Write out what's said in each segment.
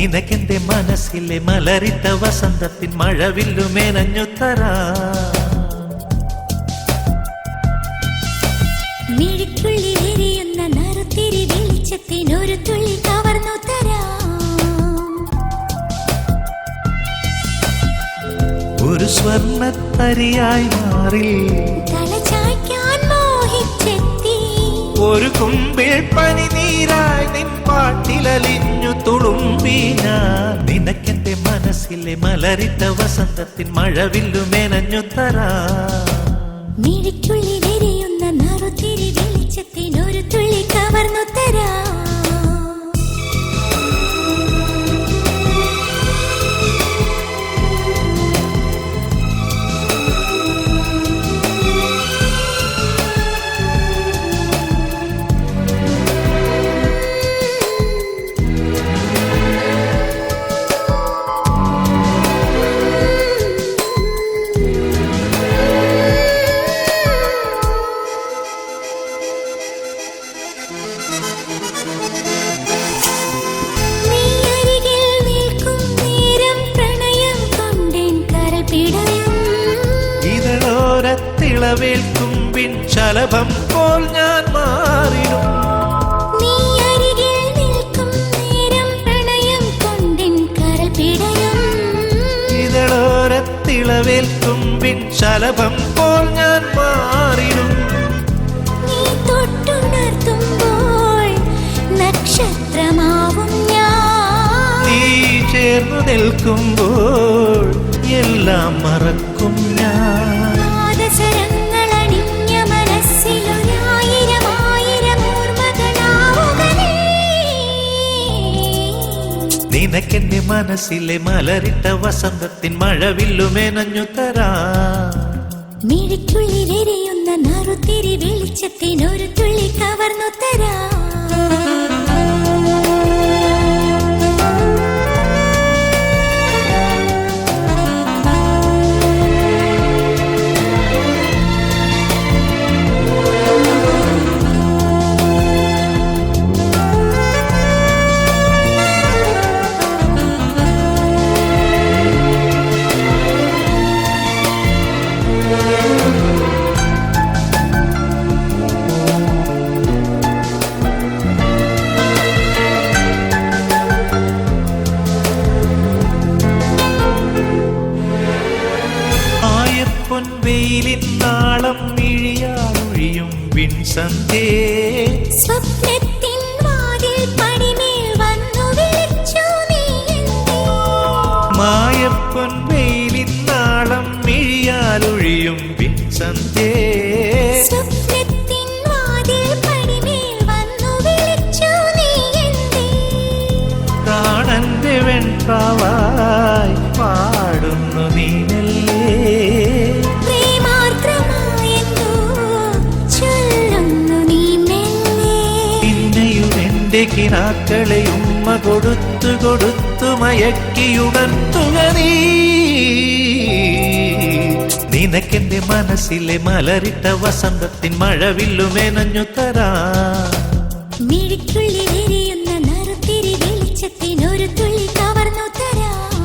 നിനക്കെന്റെ മനസ്സിലെ മലരിട്ട വസന്തത്തിൻ മഴവില്ലു മേനഞ്ഞു തരാം. മിഴിക്കുള്ളിലെരിയുന്ന നറുത്തിരി വെളിച്ചത്തിനൊരു തുള്ളി കവർന്നു തരാം. ഒരു സ്വർണ്ണത്തരിയായി മാറി തലചായ്ക്കാൻ മോഹിച്ചെത്തി. ഒരു കുമ്പിൾ പനിനീരായി നിൻ പാട്ടിലലിഞ്ഞു തുളുമ്പി ഞാൻ. നിനക്കെന്റെ മനസ്സിലെ മലരിട്ട വസന്തത്തിൻ മഴവില്ലു മേനഞ്ഞു തരാം. മിഴിക്കുള്ളിലെരിയുന്ന നറുത്തിരി വെളിച്ചത്തിനൊരു തുള്ളി കവർന്നു തരാം. ഇതളോരത്തിളവേൽക്കുമ്പിൻ ശലഭം പോൽ ഞാൻ മാറിടും. നീ അരികിൽ നിൽക്കും നേരം പ്രണയം കൊണ്ടിൻ കരൾ പിടയും. ഇതളോരത്തിളവേൽക്കുമ്പിൻ ശലഭം പോൽ ഞാൻ മാറിടും. നീ തൊട്ടുണർത്തുമ്പോൾ നക്ഷത്രമാവും ഞാൻ. നീ ചേർന്നു നിൽക്കുമ്പോൾ എല്ലാം മറക്കും ഞാൻ. നാദസരങ്ങളണിഞ്ഞ മനസ്സിലൊരായിരം ആയിരം ഓർമ്മകളാവുകനേ. നിനക്കെന്റെ മനസ്സിലെ മലരിട്ട വസന്തത്തിൻ മഴവില്ലു മേനഞ്ഞു തരാം. മിഴിക്കുള്ളിലെരിയുന്ന നറുത്തിരി വെളിച്ചത്തിനൊരു തുള്ളി കവർന്നു തരാം. വെയിലിൻ നാളം മിഴിയാളൊഴിയും വിൺസന്ധ്യേ. സ്വപ്നത്തിൻ വാതിൽ പടിമേൽ വന്നു വിളിച്ചു നീ എന്നെ. മായപ്പൊൻ വെയിലിൻ നാളം മിഴിയാലൊഴിയും വിൺസന്ധ്യേ. സ്വപ്നത്തിൻ വാതിൽ പടിമേൽ വന്നു വിളിച്ചു നീ എന്നെ. പ്രാണന്റെ വെൺപാവായി പാടുന്നു നീനല്ലേ. കിനാക്കളെ ഉമ്മ കൊടുത്തു കൊടുത്തു മയക്കിയുണർത്തുക നീ. നിനക്കെന്റെ മനസ്സിലെ മലരിട്ട വസന്തത്തിൻ മഴവില്ലു മേനഞ്ഞു തരാം. മിഴിക്കുള്ളിലെരിയുന്ന നറുത്തിരി വെളിച്ചത്തിനൊരു തുള്ളി കവർന്നു തരാം.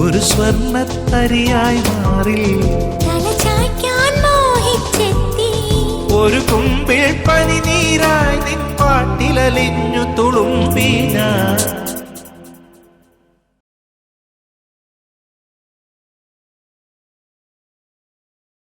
ഒരു സ്വർണ്ണത്തരിയായി മാറി തലചായ്ക്കാൻ മോഹിച്ചെത്തി. ഒരു കുമ്പിൾ പനിനീരായി നിൻ പാട്ടിലലിഞ്ഞു തുളുമ്പി ഞാൻ.